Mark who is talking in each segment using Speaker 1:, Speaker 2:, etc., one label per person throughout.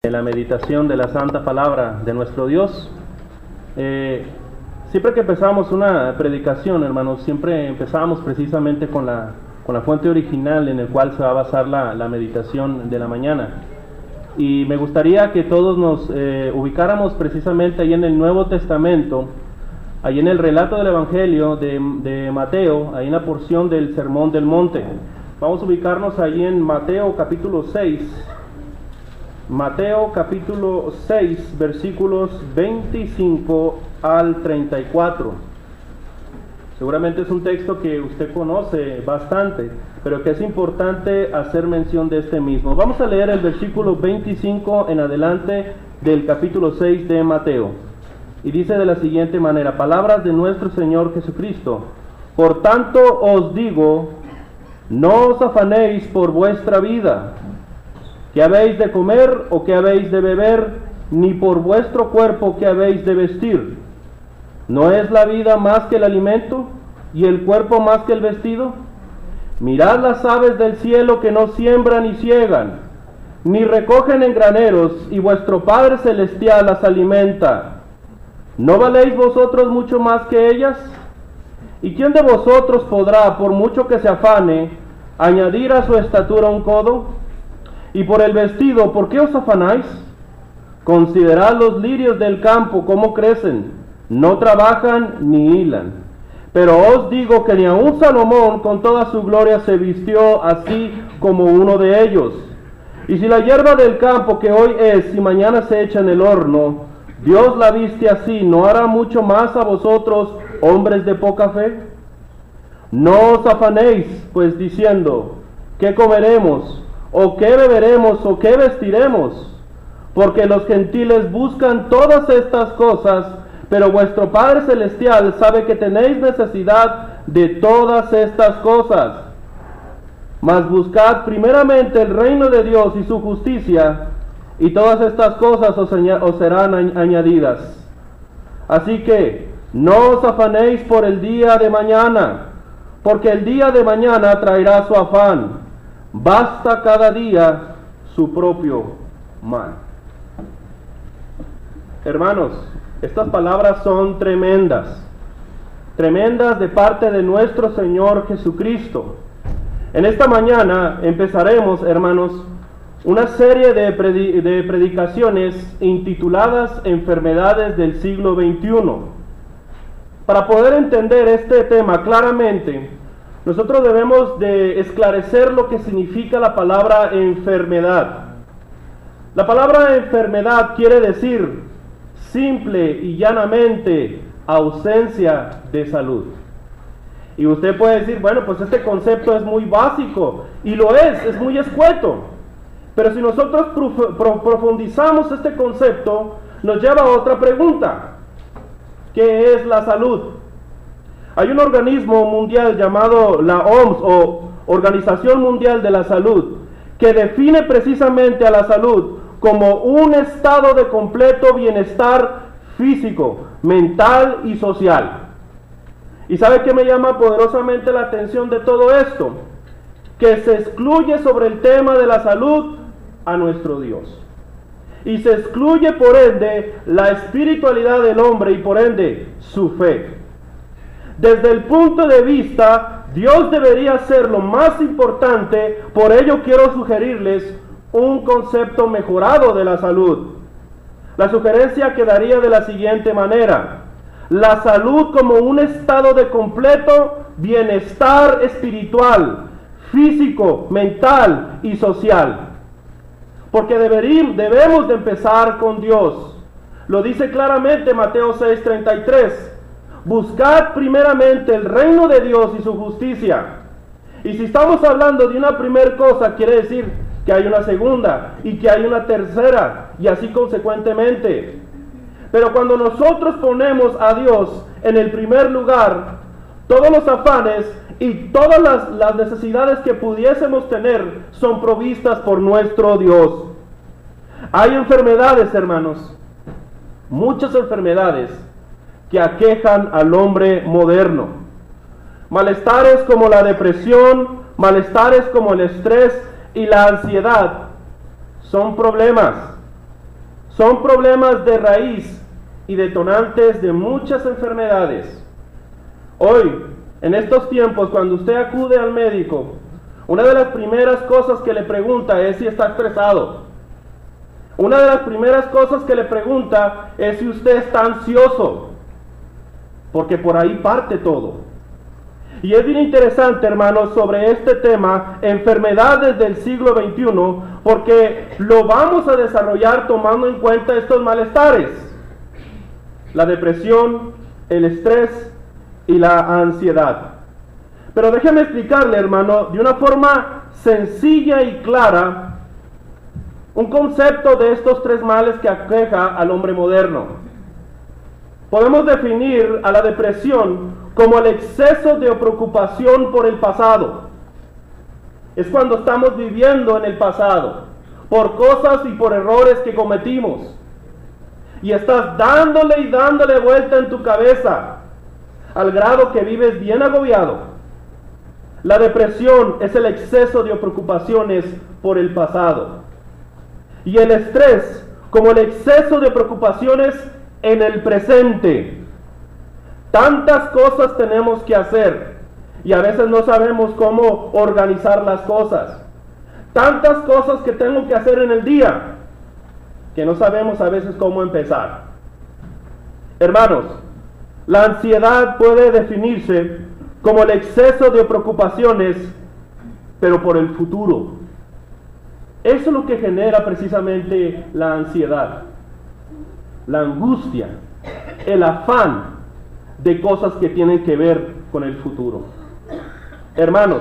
Speaker 1: De la meditación de la Santa Palabra de nuestro Dios. Siempre que empezamos una predicación, hermanos, siempre empezamos precisamente con la fuente original en el cual se va a basar la meditación de la mañana. Y me gustaría que todos nos ubicáramos precisamente ahí en el Nuevo Testamento, ahí en el relato del Evangelio de Mateo, ahí en la porción del Sermón del Monte. Vamos a ubicarnos ahí en Mateo capítulo 6. Mateo capítulo 6, versículos 25 al 34. Seguramente es un texto que usted conoce bastante, pero que es importante hacer mención de este mismo. Vamos a leer el versículo 25 en adelante del capítulo 6 de Mateo. Y dice de la siguiente manera: palabras de nuestro Señor Jesucristo. Por tanto os digo, no os afanéis por vuestra vida, ¿qué habéis de comer o qué habéis de beber? Ni por vuestro cuerpo, ¿qué habéis de vestir? ¿No es la vida más que el alimento y el cuerpo más que el vestido? Mirad las aves del cielo, que no siembran ni siegan, ni recogen en graneros, y vuestro Padre Celestial las alimenta. ¿No valéis vosotros mucho más que ellas? ¿Y quién de vosotros podrá, por mucho que se afane, añadir a su estatura un codo? Y por el vestido, ¿por qué os afanáis? Considerad los lirios del campo, cómo crecen, no trabajan ni hilan. Pero os digo que ni aun Salomón con toda su gloria se vistió así como uno de ellos. Y si la hierba del campo, que hoy es y mañana se echa en el horno, Dios la viste así, ¿no hará mucho más a vosotros, hombres de poca fe? No os afanéis, pues, diciendo, ¿qué comeremos? ¿O qué beberemos? ¿O qué vestiremos? Porque los gentiles buscan todas estas cosas, pero vuestro Padre Celestial sabe que tenéis necesidad de todas estas cosas. Mas buscad primeramente el reino de Dios y su justicia, y todas estas cosas os serán añadidas. Así que no os afanéis por el día de mañana, porque el día de mañana traerá su afán. Basta cada día su propio mal. Hermanos, estas palabras son tremendas, tremendas de parte de nuestro Señor Jesucristo. En esta mañana empezaremos, hermanos, una serie de predicaciones intituladas Enfermedades del siglo XXI. Para poder entender este tema claramente, nosotros debemos de esclarecer lo que significa la palabra enfermedad. La palabra enfermedad quiere decir simple y llanamente ausencia de salud. Y usted puede decir, bueno, pues este concepto es muy básico, y lo es muy escueto. Pero si nosotros profundizamos este concepto, nos lleva a otra pregunta: ¿qué es la salud? Hay un organismo mundial llamado la OMS, o Organización Mundial de la Salud, que define precisamente a la salud como un estado de completo bienestar físico, mental y social. ¿Y sabe qué me llama poderosamente la atención de todo esto? Que se excluye sobre el tema de la salud a nuestro Dios. Y se excluye por ende la espiritualidad del hombre y por ende su fe. Desde el punto de vista, Dios debería ser lo más importante. Por ello quiero sugerirles un concepto mejorado de la salud. La sugerencia quedaría de la siguiente manera: la salud como un estado de completo bienestar espiritual, físico, mental y social. Porque debemos de empezar con Dios. Lo dice claramente Mateo 6:33. Buscad primeramente el reino de Dios y su justicia. Y si estamos hablando de una primera cosa, quiere decir que hay una segunda y que hay una tercera, y así consecuentemente. Pero cuando nosotros ponemos a Dios en el primer lugar, todos los afanes y todas las necesidades que pudiésemos tener son provistas por nuestro Dios. Hay enfermedades, hermanos, muchas enfermedades que aquejan al hombre moderno. Malestares como la depresión, malestares como el estrés y la ansiedad son problemas, son problemas de raíz y detonantes de muchas enfermedades. Hoy, en estos tiempos, cuando usted acude al médico, una de las primeras cosas que le pregunta es si está estresado. Una de las primeras cosas que le pregunta es si usted está ansioso, porque por ahí parte todo. Y es bien interesante, hermanos, sobre este tema, enfermedades del siglo XXI, porque lo vamos a desarrollar tomando en cuenta estos malestares: la depresión, el estrés y la ansiedad. Pero déjeme explicarle, hermano, de una forma sencilla y clara, un concepto de estos tres males que aqueja al hombre moderno. Podemos definir a la depresión como el exceso de preocupación por el pasado. Es cuando estamos viviendo en el pasado, por cosas y por errores que cometimos, y estás dándole y dándole vuelta en tu cabeza, al grado que vives bien agobiado. La depresión es el exceso de preocupaciones por el pasado. Y el estrés como el exceso de preocupaciones en el presente. Tantas cosas tenemos que hacer y a veces no sabemos cómo organizar las cosas. Tantas cosas que tengo que hacer en el día que no sabemos a veces cómo empezar. Hermanos, la ansiedad puede definirse como el exceso de preocupaciones, pero por el futuro. Eso es lo que genera precisamente la ansiedad, la angustia, el afán de cosas que tienen que ver con el futuro. Hermanos,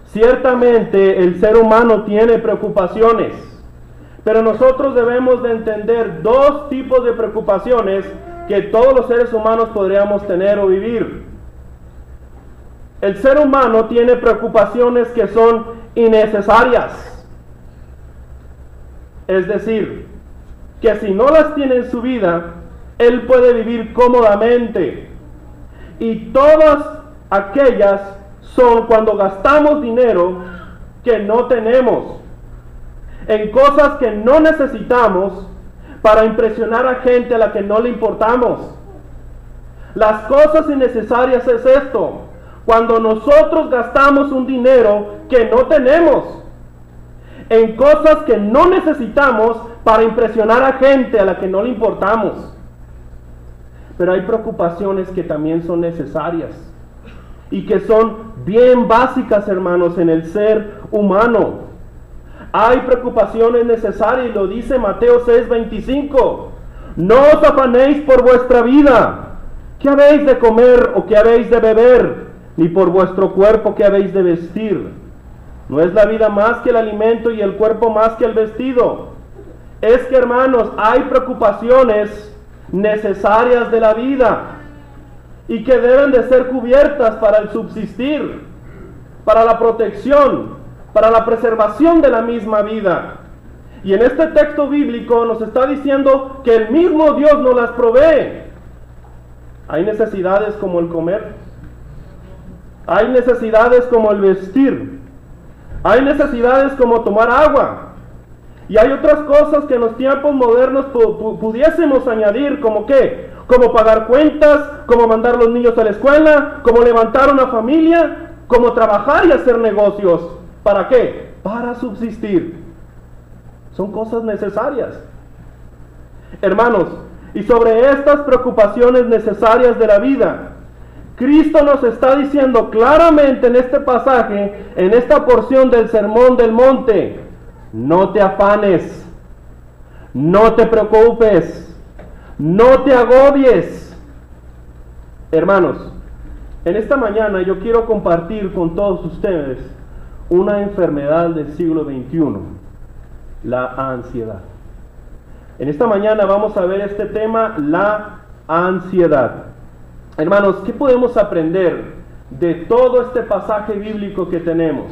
Speaker 1: ciertamente el ser humano tiene preocupaciones, pero nosotros debemos de entender dos tipos de preocupaciones que todos los seres humanos podríamos tener o vivir. El ser humano tiene preocupaciones que son innecesarias. Es decir, que si no las tiene en su vida, él puede vivir cómodamente. Y todas aquellas son cuando gastamos dinero que no tenemos, en cosas que no necesitamos para impresionar a gente a la que no le importamos. Las cosas innecesarias es esto: cuando nosotros gastamos un dinero que no tenemos en cosas que no necesitamos para impresionar a gente a la que no le importamos. Pero hay preocupaciones que también son necesarias y que son bien básicas, hermanos, en el ser humano. Hay preocupaciones necesarias y lo dice Mateo 6:25. No os afanéis por vuestra vida, ¿qué habéis de comer o qué habéis de beber? Ni por vuestro cuerpo, ¿qué habéis de vestir? ¿No es la vida más que el alimento y el cuerpo más que el vestido? Es que, hermanos, hay preocupaciones necesarias de la vida y que deben de ser cubiertas para el subsistir, para la protección, para la preservación de la misma vida. Y en este texto bíblico nos está diciendo que el mismo Dios nos las provee. Hay necesidades como el comer, hay necesidades como el vestir, hay necesidades como tomar agua, y hay otras cosas que en los tiempos modernos pudiésemos añadir, como ¿qué? Como pagar cuentas, como mandar los niños a la escuela, como levantar una familia, como trabajar y hacer negocios. ¿Para qué? Para subsistir. Son cosas necesarias. Hermanos, y sobre estas preocupaciones necesarias de la vida, Cristo nos está diciendo claramente en este pasaje, en esta porción del Sermón del Monte: no te afanes, no te preocupes, no te agobies. Hermanos, en esta mañana yo quiero compartir con todos ustedes una enfermedad del siglo XXI, la ansiedad. En esta mañana vamos a ver este tema, la ansiedad. Hermanos, ¿qué podemos aprender de todo este pasaje bíblico que tenemos?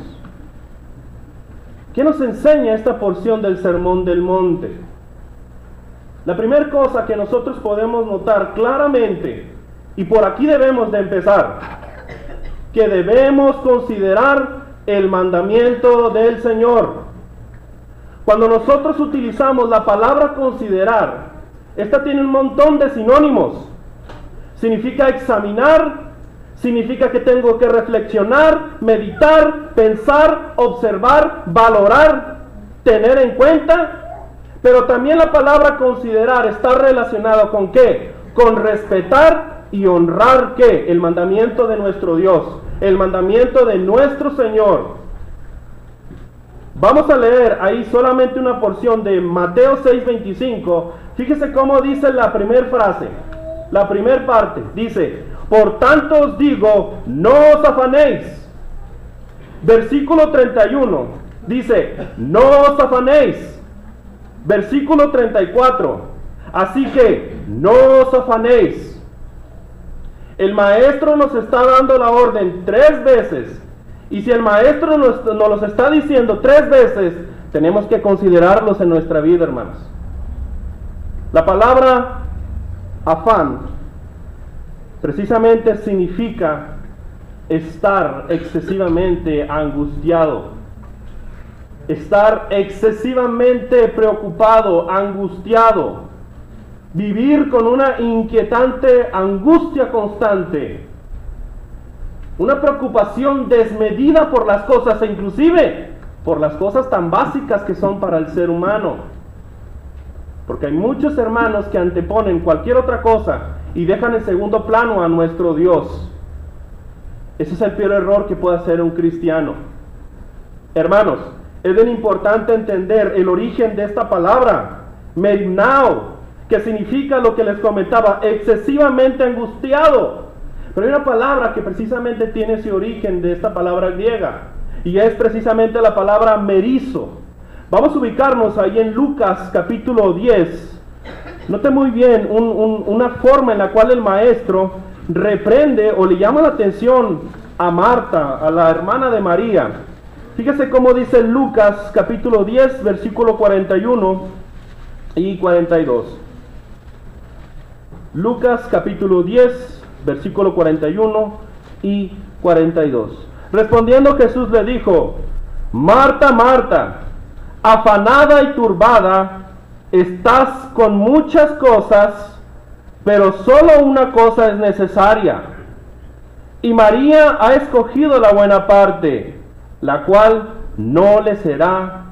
Speaker 1: ¿Qué nos enseña esta porción del Sermón del Monte? La primera cosa que nosotros podemos notar claramente, y por aquí debemos de empezar, que debemos considerar el mandamiento del Señor. Cuando nosotros utilizamos la palabra considerar, esta tiene un montón de sinónimos. Significa examinar, significa que tengo que reflexionar, meditar, pensar, observar, valorar, tener en cuenta. Pero también la palabra considerar está relacionada con ¿qué? Con respetar y honrar ¿qué? El mandamiento de nuestro Dios, el mandamiento de nuestro Señor. Vamos a leer ahí solamente una porción de Mateo 6:25. Fíjese cómo dice la primera frase, la primera parte. Dice, por tanto os digo, no os afanéis. Versículo 31 dice, no os afanéis. Versículo 34, así que no os afanéis. El maestro nos está dando la orden 3 veces. Y si el maestro nos los está diciendo 3 veces, tenemos que considerarlos en nuestra vida, hermanos. La palabra afán precisamente significa estar excesivamente angustiado, estar excesivamente preocupado, angustiado, vivir con una inquietante angustia constante, una preocupación desmedida por las cosas e inclusive por las cosas tan básicas que son para el ser humano. Porque hay muchos hermanos que anteponen cualquier otra cosa y dejan en segundo plano a nuestro Dios. Ese es el peor error que puede hacer un cristiano. Hermanos, es bien importante entender el origen de esta palabra, merimnao, que significa lo que les comentaba, excesivamente angustiado. Pero hay una palabra que precisamente tiene ese origen de esta palabra griega, y es precisamente la palabra merizo. Vamos a ubicarnos ahí en Lucas capítulo 10. Note muy bien una forma en la cual el maestro reprende o le llama la atención a Marta, a la hermana de María. Fíjese cómo dice Lucas capítulo 10, versículo 41 y 42. Lucas capítulo 10, versículo 41 y 42. Respondiendo Jesús le dijo, Marta, Marta, afanada y turbada, estás con muchas cosas, pero solo una cosa es necesaria. Y María ha escogido la buena parte, la cual no le será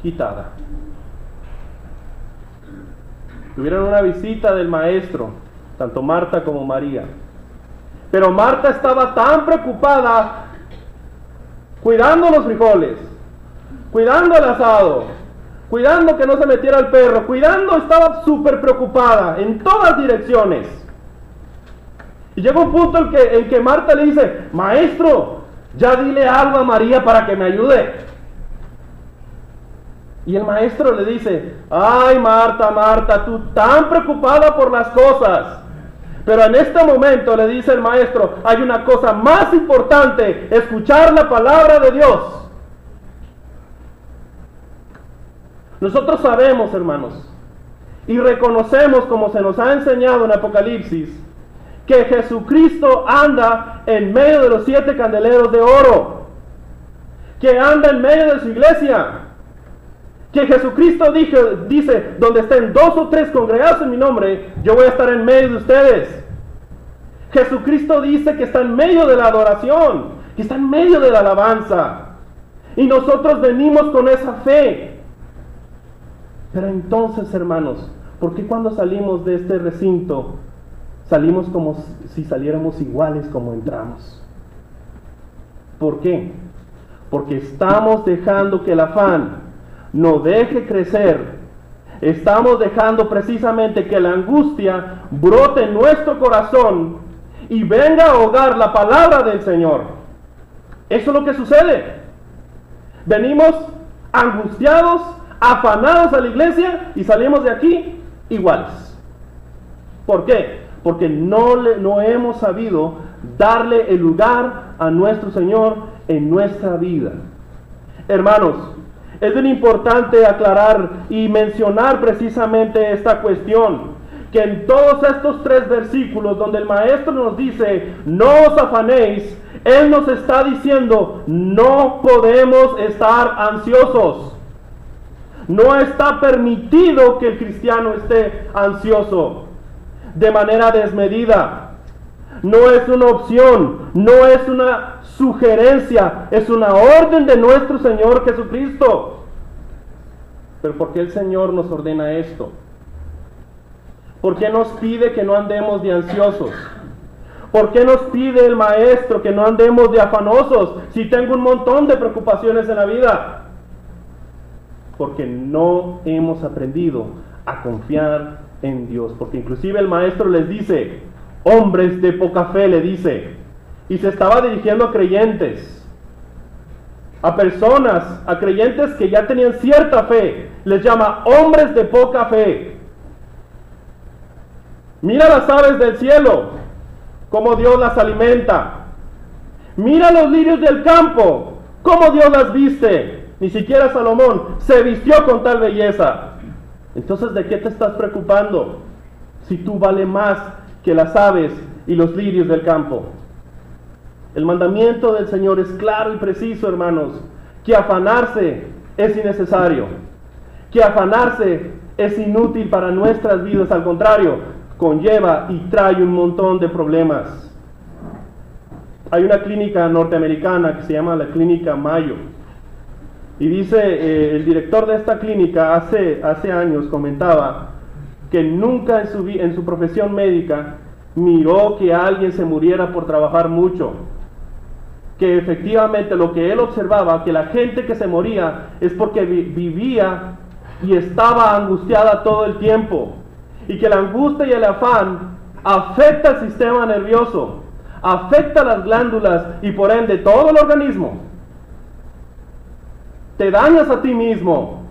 Speaker 1: quitada. Tuvieron una visita del maestro, tanto Marta como María. Pero Marta estaba tan preocupada cuidando los frijoles, cuidando el asado, cuidando que no se metiera el perro, estaba súper preocupada en todas direcciones. Y llega un punto en que Marta le dice, maestro, ya dile algo a María para que me ayude. Y el maestro le dice, ay Marta, Marta, tú tan preocupada por las cosas. Pero en este momento le dice el maestro, hay una cosa más importante, escuchar la palabra de Dios. Nosotros sabemos, hermanos, y reconocemos como se nos ha enseñado en Apocalipsis, que Jesucristo anda en medio de los 7 candeleros de oro, que anda en medio de su iglesia, que Jesucristo dice, donde estén 2 o 3 congregados en mi nombre, yo voy a estar en medio de ustedes. Jesucristo dice que está en medio de la adoración, que está en medio de la alabanza, y nosotros venimos con esa fe. Pero entonces, hermanos, ¿por qué cuando salimos de este recinto salimos como si saliéramos iguales como entramos? ¿Por qué? Porque estamos dejando que el afán nos deje crecer. Estamos dejando precisamente que la angustia brote en nuestro corazón y venga a ahogar la palabra del Señor. Eso es lo que sucede. Venimos angustiados, afanados a la iglesia y salimos de aquí iguales. ¿Por qué? Porque no hemos sabido darle el lugar a nuestro Señor en nuestra vida. Hermanos, es bien importante aclarar y mencionar precisamente esta cuestión, que en todos estos 3 versículos donde el maestro nos dice, no os afanéis, él nos está diciendo, no podemos estar ansiosos. No está permitido que el cristiano esté ansioso de manera desmedida. No es una opción, no es una sugerencia, es una orden de nuestro Señor Jesucristo. Pero ¿por qué el Señor nos ordena esto? ¿Por qué nos pide que no andemos de ansiosos? ¿Por qué nos pide el Maestro que no andemos de afanosos si tengo un montón de preocupaciones en la vida? Porque no hemos aprendido a confiar en Dios. Porque inclusive el Maestro les dice, hombres de poca fe, le dice, y se estaba dirigiendo a creyentes, a personas, a creyentes que ya tenían cierta fe, les llama hombres de poca fe. Mira las aves del cielo, cómo Dios las alimenta. Mira los lirios del campo, cómo Dios las viste. Ni siquiera Salomón se vistió con tal belleza. Entonces, ¿de qué te estás preocupando si tú vales más que las aves y los lirios del campo? El mandamiento del Señor es claro y preciso, hermanos, que afanarse es innecesario, que afanarse es inútil para nuestras vidas. Al contrario, conlleva y trae un montón de problemas. Hay una clínica norteamericana que se llama la Clínica Mayo, y dice el director de esta clínica hace años comentaba que nunca en su profesión médica miró que alguien se muriera por trabajar mucho, que efectivamente lo que él observaba, que la gente que se moría es porque vivía y estaba angustiada todo el tiempo, y que la angustia y el afán afecta el sistema nervioso, afecta las glándulas y por ende todo el organismo. Te dañas a ti mismo.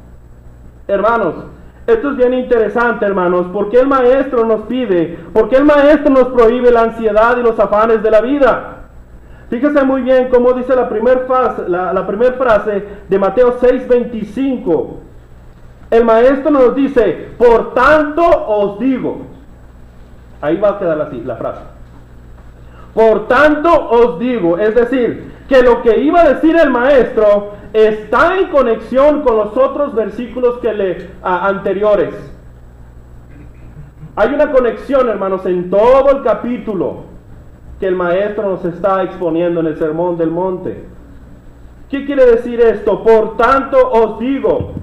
Speaker 1: Hermanos, esto es bien interesante, hermanos. ¿Por qué el Maestro nos pide? ¿Por qué el Maestro nos prohíbe la ansiedad y los afanes de la vida? Fíjese muy bien cómo dice la primera frase de Mateo 6:25. El Maestro nos dice, por tanto os digo. Ahí va a quedar así la frase. Por tanto os digo, es decir, que lo que iba a decir el Maestro está en conexión con los otros versículos anteriores. Hay una conexión, hermanos, en todo el capítulo que el Maestro nos está exponiendo en el Sermón del Monte. ¿Qué quiere decir esto? Por tanto os digo,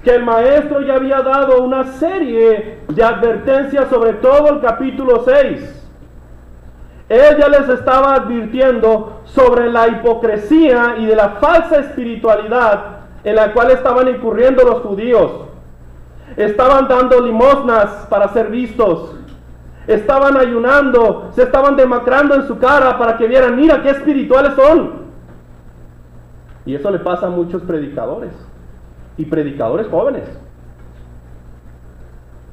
Speaker 1: que el Maestro ya había dado una serie de advertencias sobre todo el capítulo 6. Él ya les estaba advirtiendo sobre la hipocresía y de la falsa espiritualidad en la cual estaban incurriendo los judíos. Estaban dando limosnas para ser vistos. Estaban ayunando, se estaban demacrando en su cara para que vieran, mira qué espirituales son. Y eso le pasa a muchos predicadores. Y predicadores jóvenes.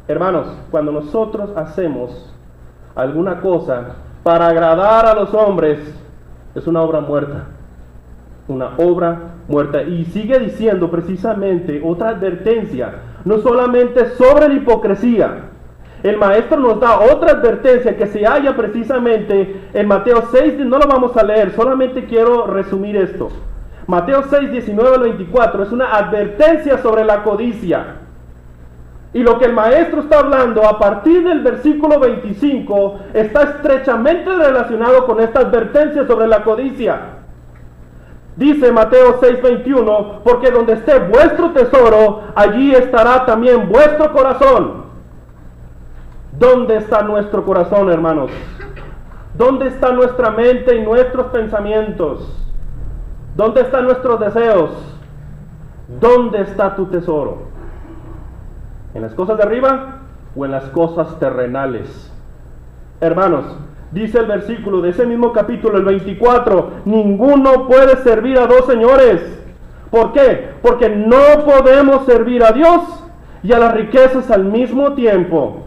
Speaker 1: Hermanos, cuando nosotros hacemos alguna cosa para agradar a los hombres, es una obra muerta. Una obra muerta. Y sigue diciendo precisamente otra advertencia, no solamente sobre la hipocresía. El Maestro nos da otra advertencia que se halla precisamente en Mateo 6, no lo vamos a leer, solamente quiero resumir esto. Mateo 6, 19 al 24 es una advertencia sobre la codicia. Y lo que el Maestro está hablando a partir del versículo 25 está estrechamente relacionado con esta advertencia sobre la codicia. Dice Mateo 6, 21, porque donde esté vuestro tesoro, allí estará también vuestro corazón. ¿Dónde está nuestro corazón, hermanos? ¿Dónde está nuestra mente y nuestros pensamientos? ¿Dónde están nuestros deseos? ¿Dónde está tu tesoro? ¿En las cosas de arriba o en las cosas terrenales? Hermanos, dice el versículo de ese mismo capítulo, el 24, ninguno puede servir a dos señores. ¿Por qué? Porque no podemos servir a Dios y a las riquezas al mismo tiempo.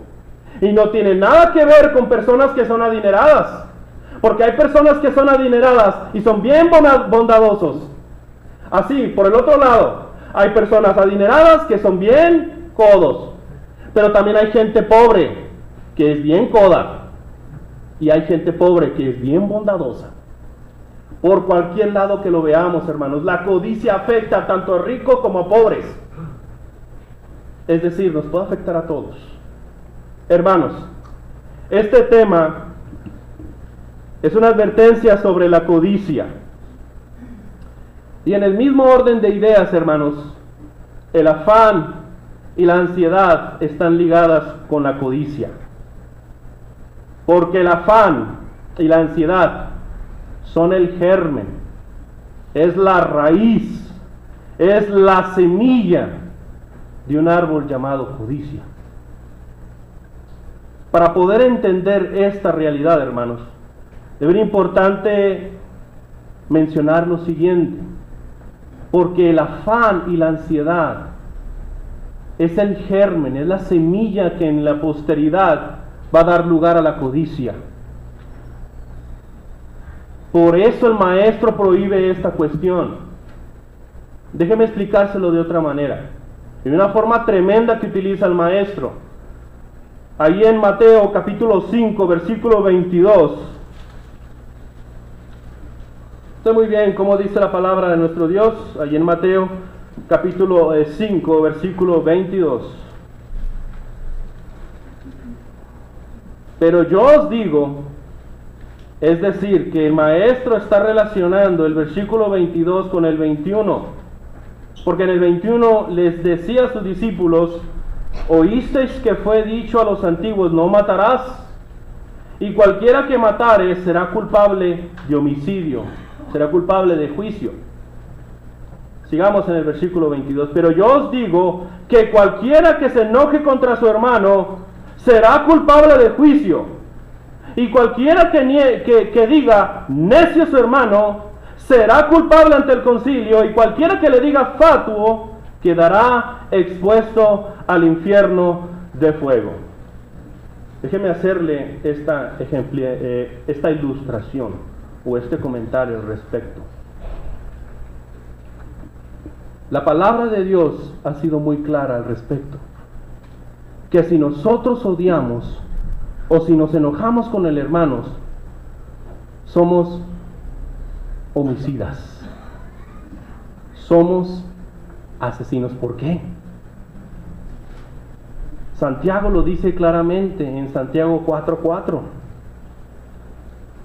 Speaker 1: Y no tiene nada que ver con personas que son adineradas. Porque hay personas que son adineradas y son bien bondadosos. Así, por el otro lado, hay personas adineradas que son bien codos. Pero también hay gente pobre que es bien coda. Y hay gente pobre que es bien bondadosa. Por cualquier lado que lo veamos, hermanos, la codicia afecta tanto a ricos como a pobres. Es decir, nos puede afectar a todos. Hermanos, este tema es una advertencia sobre la codicia. Y en el mismo orden de ideas, hermanos, el afán y la ansiedad están ligadas con la codicia. Porque el afán y la ansiedad son el germen, es la raíz, es la semilla de un árbol llamado codicia. Para poder entender esta realidad, hermanos, es importante mencionar lo siguiente, porque el afán y la ansiedad es el germen, es la semilla que en la posteridad va a dar lugar a la codicia. Por eso el maestro prohíbe esta cuestión. Déjeme explicárselo de otra manera, de una forma tremenda que utiliza el maestro. Ahí en Mateo capítulo 5, versículo 22. Está muy bien cómo dice la palabra de nuestro Dios, ahí en Mateo capítulo 5, versículo 22. Pero yo os digo, es decir, que el maestro está relacionando el versículo 22 con el 21, porque en el 21 les decía a sus discípulos: oísteis que fue dicho a los antiguos, no matarás, y cualquiera que matare será culpable de homicidio, será culpable de juicio. Sigamos en el versículo 22. Pero yo os digo que cualquiera que se enoje contra su hermano será culpable de juicio, y cualquiera que diga necio a su hermano será culpable ante el concilio, y cualquiera que le diga fatuo quedará expuesto al infierno de fuego. Déjeme hacerle esta ilustración o este comentario al respecto. La palabra de Dios ha sido muy clara al respecto, que si nosotros odiamos o si nos enojamos con el hermano, somos homicidas, somos asesinos. ¿Por qué? Santiago lo dice claramente en Santiago 4:4.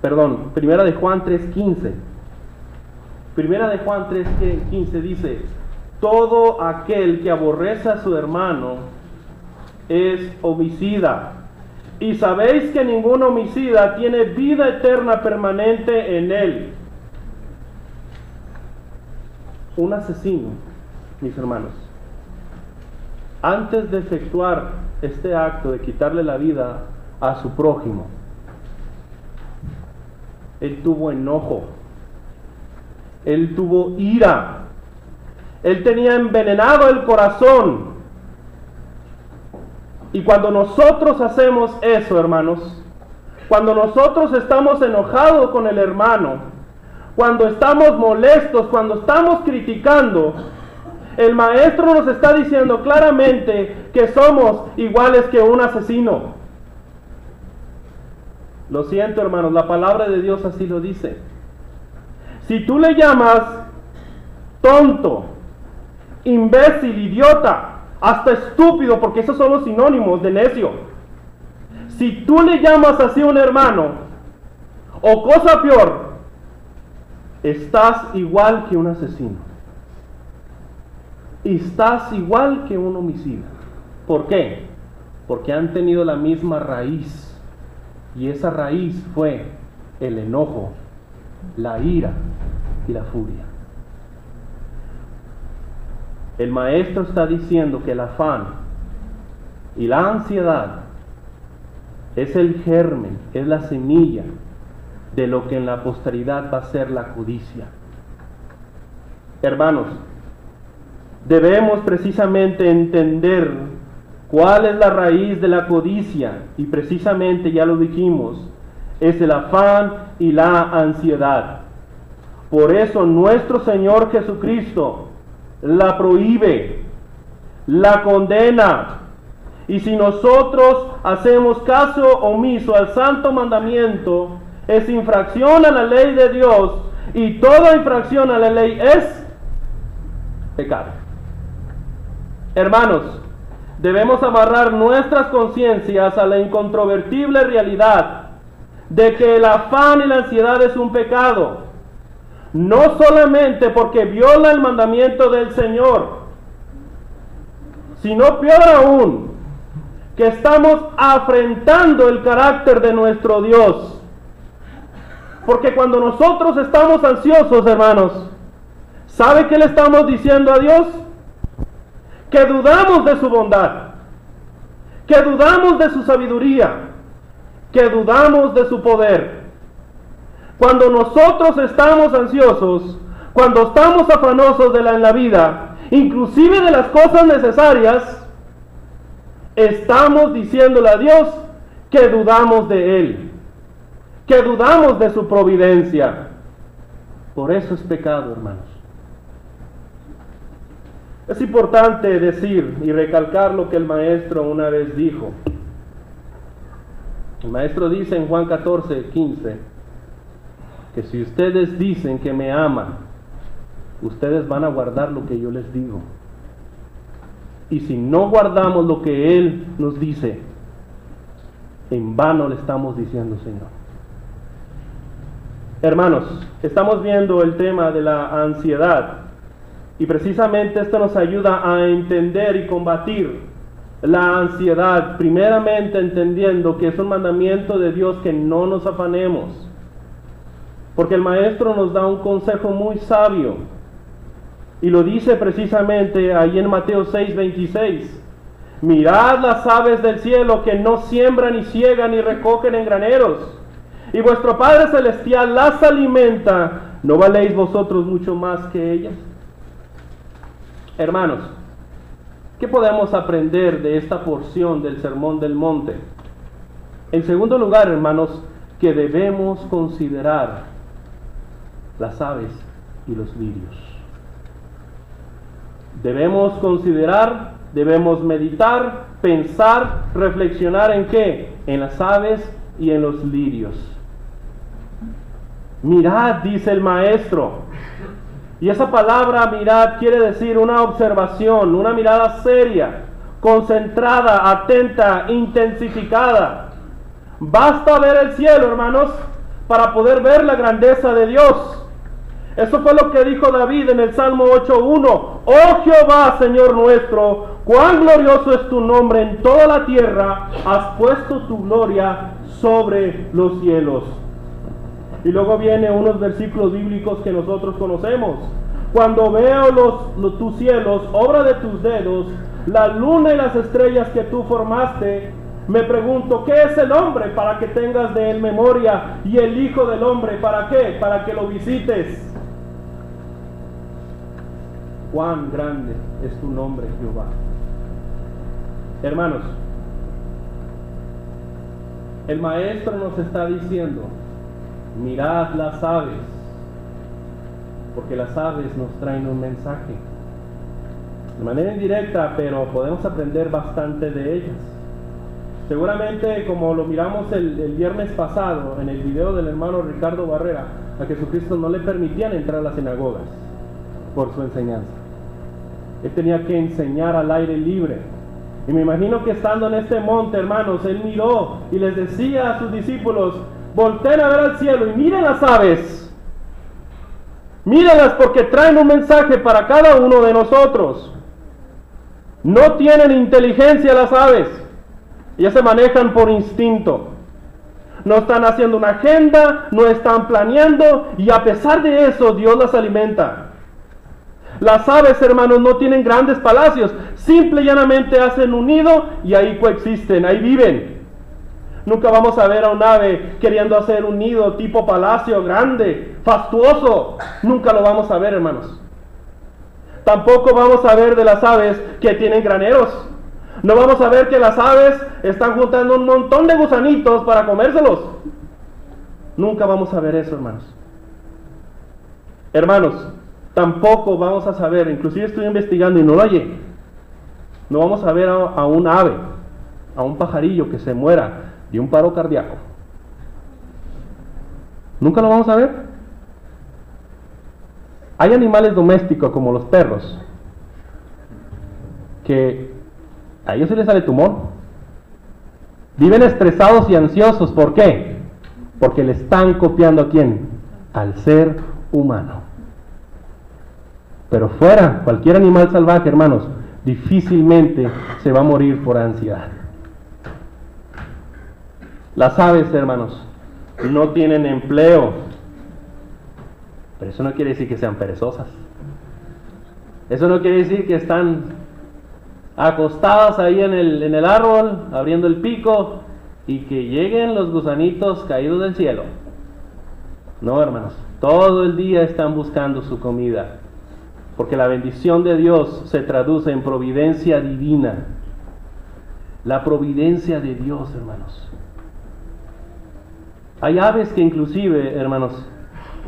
Speaker 1: Perdón, Primera de Juan 3:15. Primera de Juan 3:15 dice: todo aquel que aborrece a su hermano es homicida, y sabéis que ningún homicida tiene vida eterna permanente en él. Un asesino, mis hermanos, antes de efectuar este acto de quitarle la vida a su prójimo, él tuvo enojo, él tuvo ira, él tenía envenenado el corazón. Y cuando nosotros hacemos eso, hermanos, cuando nosotros estamos enojados con el hermano, cuando estamos molestos, cuando estamos criticando, el maestro nos está diciendo claramente que somos iguales que un asesino. Lo siento, hermanos, la palabra de Dios así lo dice. Si tú le llamas tonto, imbécil, idiota, hasta estúpido, porque esos son los sinónimos de necio, si tú le llamas así a un hermano, o cosa peor, estás igual que un asesino, estás igual que un homicida. ¿Por qué? Porque han tenido la misma raíz, y esa raíz fue el enojo, la ira y la furia. El maestro está diciendo que el afán y la ansiedad es el germen, es la semilla de lo que en la posteridad va a ser la codicia. Hermanos, debemos precisamente entender cuál es la raíz de la codicia, y precisamente, ya lo dijimos, es el afán y la ansiedad. Por eso nuestro Señor Jesucristo la prohíbe, la condena. Y si nosotros hacemos caso omiso al santo mandamiento, es infracción a la ley de Dios, y toda infracción a la ley es pecado. Hermanos, debemos amarrar nuestras conciencias a la incontrovertible realidad de que el afán y la ansiedad es un pecado, no solamente porque viola el mandamiento del Señor, sino peor aún, que estamos afrentando el carácter de nuestro Dios. Porque cuando nosotros estamos ansiosos, hermanos, ¿sabe qué le estamos diciendo a Dios? Que dudamos de su bondad, que dudamos de su sabiduría, que dudamos de su poder. Cuando nosotros estamos ansiosos, cuando estamos afanosos en la vida, inclusive de las cosas necesarias, estamos diciéndole a Dios que dudamos de Él, que dudamos de su providencia. Por eso es pecado, hermanos. Es importante decir y recalcar lo que el maestro una vez dijo. El maestro dice en Juan 14:15 que si ustedes dicen que me aman, ustedes van a guardar lo que yo les digo. Y si no guardamos lo que Él nos dice, en vano le estamos diciendo, Señor. Hermanos, estamos viendo el tema de la ansiedad. Y precisamente esto nos ayuda a entender y combatir la ansiedad, primeramente entendiendo que es un mandamiento de Dios que no nos afanemos. Porque el maestro nos da un consejo muy sabio. Y lo dice precisamente ahí en Mateo 6:26. Mirad las aves del cielo que no siembran ni ciegan ni recogen en graneros, y vuestro Padre Celestial las alimenta. ¿No valéis vosotros mucho más que ellas? Hermanos, ¿qué podemos aprender de esta porción del Sermón del Monte? En segundo lugar, hermanos, que debemos considerar las aves y los lirios. Debemos considerar, debemos meditar, pensar, reflexionar ¿en qué? En las aves y en los lirios. Mirad, dice el maestro. Y esa palabra mirad quiere decir una observación, una mirada seria, concentrada, atenta, intensificada. Basta ver el cielo, hermanos, para poder ver la grandeza de Dios. Eso fue lo que dijo David en el Salmo 8:1. Oh Jehová, Señor nuestro, cuán glorioso es tu nombre en toda la tierra, has puesto tu gloria sobre los cielos. Y luego vienen unos versículos bíblicos que nosotros conocemos. Cuando veo tus cielos, obra de tus dedos, la luna y las estrellas que tú formaste, me pregunto, ¿qué es el hombre para que tengas de él memoria? Y el Hijo del Hombre, ¿para qué? Para que lo visites. Cuán grande es tu nombre, Jehová. Hermanos, el maestro nos está diciendo, mirad las aves, porque las aves nos traen un mensaje. De manera indirecta, pero podemos aprender bastante de ellas. Seguramente, como lo miramos el viernes pasado en el video del hermano Ricardo Barrera, a Jesucristo no le permitían entrar a las sinagogas por su enseñanza. Él tenía que enseñar al aire libre. Y me imagino que estando en este monte, hermanos, Él miró y les decía a sus discípulos, volteen a ver al cielo y miren las aves. Mírenlas porque traen un mensaje para cada uno de nosotros. No tienen inteligencia las aves. Ellas se manejan por instinto. No están haciendo una agenda, no están planeando, y a pesar de eso Dios las alimenta. Las aves, hermanos, no tienen grandes palacios, simple y llanamente hacen un nido y ahí coexisten, ahí viven. Nunca vamos a ver a un ave queriendo hacer un nido tipo palacio grande, fastuoso. Nunca lo vamos a ver, hermanos. Tampoco vamos a ver de las aves que tienen graneros. No vamos a ver que las aves están juntando un montón de gusanitos para comérselos. Nunca vamos a ver eso, hermanos. Hermanos, tampoco vamos a saber, inclusive estoy investigando y no lo hallé, no vamos a ver a un ave, a un pajarillo que se muera de un paro cardíaco. Nunca lo vamos a ver. Hay animales domésticos como los perros que A ellos sí les sale tumor. Viven estresados y ansiosos. ¿Por qué? Porque le están copiando ¿a quién? Al ser humano. Pero fuera, cualquier animal salvaje, hermanos, difícilmente se va a morir por ansiedad. Las aves, hermanos, no tienen empleo, pero eso no quiere decir que sean perezosas. Eso no quiere decir que están acostadas ahí en el árbol, abriendo el pico, y que lleguen los gusanitos caídos del cielo. No, hermanos, todo el día están buscando su comida, porque la bendición de Dios se traduce en providencia divina. La providencia de Dios, hermanos. Hay aves que inclusive, hermanos,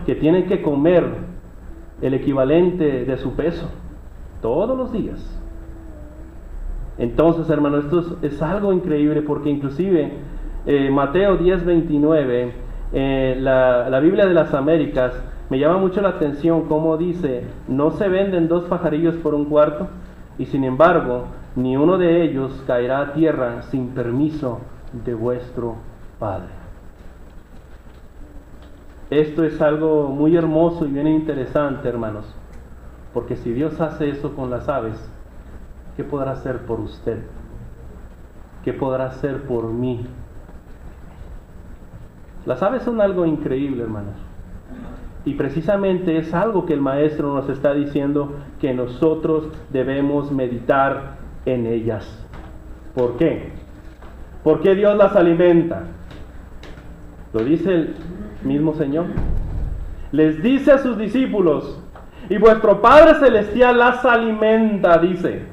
Speaker 1: que tienen que comer el equivalente de su peso todos los días. Entonces, hermanos, esto es algo increíble, porque inclusive Mateo 10:29, la Biblia de las Américas, me llama mucho la atención cómo dice: no se venden 2 pajarillos por un cuarto, y sin embargo, ni uno de ellos caerá a tierra sin permiso de vuestro Padre. Esto es algo muy hermoso y bien interesante, hermanos, porque si Dios hace eso con las aves, ¿qué podrá hacer por usted? ¿Qué podrá hacer por mí? Las aves son algo increíble, hermanos, y precisamente es algo que el Maestro nos está diciendo, que nosotros debemos meditar en ellas. ¿Por qué? ¿Por qué Dios las alimenta? Lo dice el mismo Señor. Les dice a sus discípulos: y vuestro Padre Celestial las alimenta, dice.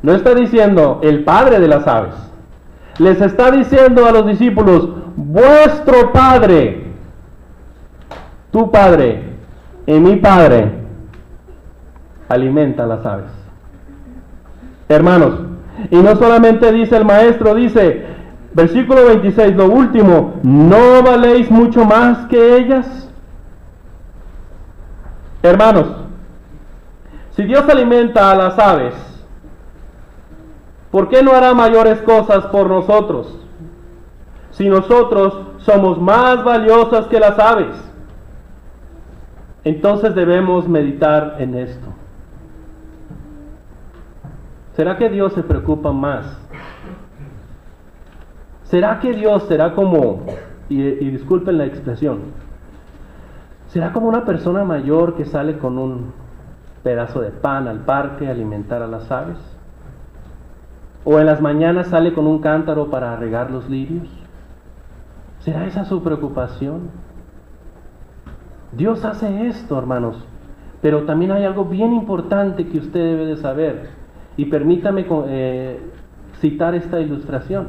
Speaker 1: No está diciendo el Padre de las aves. Les está diciendo a los discípulos: vuestro Padre, tu Padre y mi Padre, alimenta a las aves. Hermanos, y no solamente dice el Maestro, dice, versículo 26, lo último: ¿no valéis mucho más que ellas? Hermanos, si Dios alimenta a las aves, ¿por qué no hará mayores cosas por nosotros? Si nosotros somos más valiosas que las aves. Entonces debemos meditar en esto. ¿Será que Dios se preocupa más? ¿Será que Dios será como, y disculpen la expresión, será como una persona mayor que sale con un pedazo de pan al parque a alimentar a las aves? ¿O en las mañanas sale con un cántaro para regar los lirios? ¿Será esa su preocupación? Dios hace esto, hermanos, pero también hay algo bien importante que usted debe de saber, y permítame citar esta ilustración.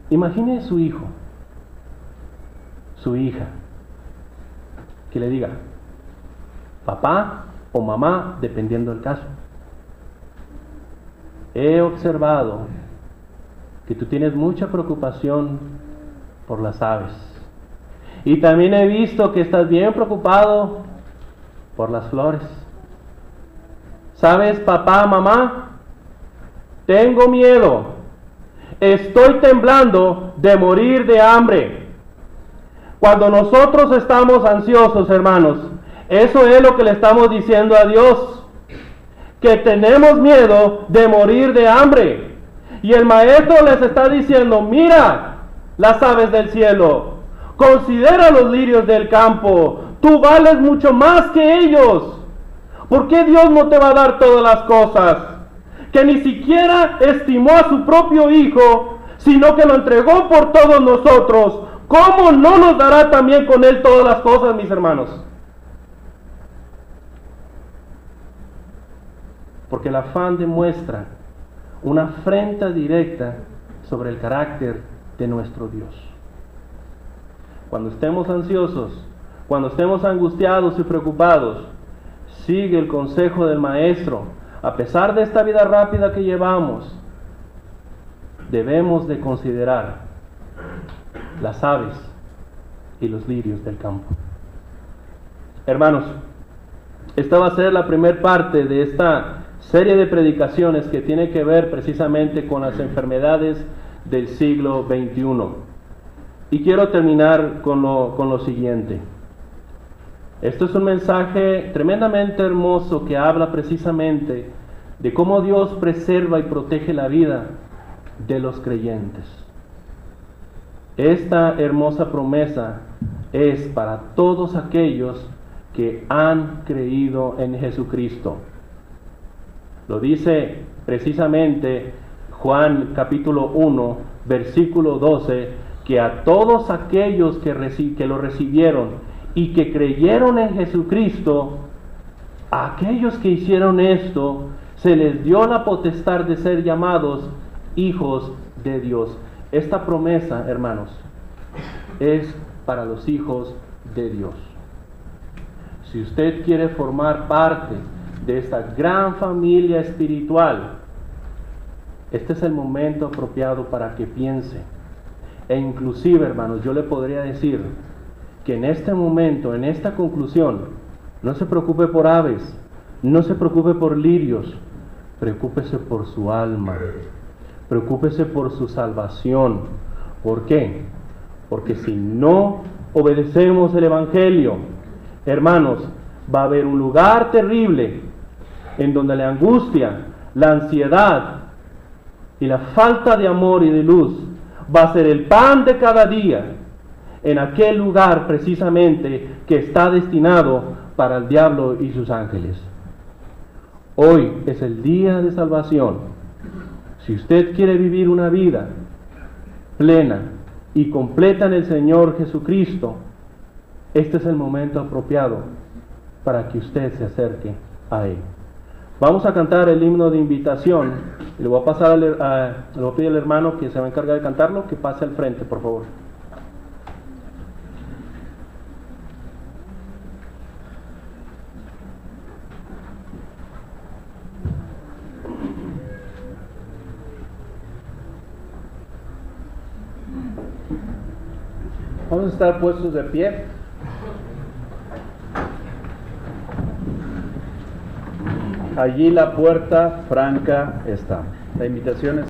Speaker 1: Imagine su hijo, su hija, que le diga papá o mamá, dependiendo del caso: he observado que tú tienes mucha preocupación por las aves, y también he visto que estás bien preocupado por las flores. ¿Sabes, papá, mamá? Tengo miedo. Estoy temblando de morir de hambre. Cuando nosotros estamos ansiosos, hermanos, eso es lo que le estamos diciendo a Dios, que tenemos miedo de morir de hambre. Y el Maestro les está diciendo: mira las aves del cielo, considera los lirios del campo, tú vales mucho más que ellos. ¿Por qué Dios no te va a dar todas las cosas? Que ni siquiera estimó a su propio Hijo, sino que lo entregó por todos nosotros. ¿Cómo no nos dará también con Él todas las cosas, mis hermanos? Porque el afán demuestra una afrenta directa sobre el carácter de nuestro Dios. Cuando estemos ansiosos, cuando estemos angustiados y preocupados, sigue el consejo del Maestro. A pesar de esta vida rápida que llevamos, debemos de considerar las aves y los lirios del campo. Hermanos, esta va a ser la primera parte de esta serie de predicaciones que tiene que ver precisamente con las enfermedades del siglo XXI. Y quiero terminar con lo siguiente. Esto es un mensaje tremendamente hermoso que habla precisamente de cómo Dios preserva y protege la vida de los creyentes. Esta hermosa promesa es para todos aquellos que han creído en Jesucristo. Lo dice precisamente Juan capítulo 1, versículo 12, que a todos aquellos que lo recibieron y que creyeron en Jesucristo, a aquellos que hicieron esto, se les dio la potestad de ser llamados hijos de Dios. Esta promesa, hermanos, es para los hijos de Dios. Si usted quiere formar parte de esta gran familia espiritual, este es el momento apropiado para que piense. E inclusive, hermanos, yo le podría decir que en este momento, en esta conclusión, no se preocupe por aves, no se preocupe por lirios, preocúpese por su alma, preocúpese por su salvación. ¿Por qué? Porque si no obedecemos el Evangelio, hermanos, va a haber un lugar terrible en donde la angustia, la ansiedad y la falta de amor y de luz va a ser el pan de cada día en aquel lugar precisamente que está destinado para el diablo y sus ángeles. Hoy es el día de salvación. Si usted quiere vivir una vida plena y completa en el Señor Jesucristo, este es el momento apropiado para que usted se acerque a Él. Vamos a cantar el himno de invitación. Le voy a pasar le voy a pedir al hermano que se va a encargar de cantarlo, que pase al frente, por favor. Vamos a estar puestos de pie. Allí la puerta franca está. La invitación es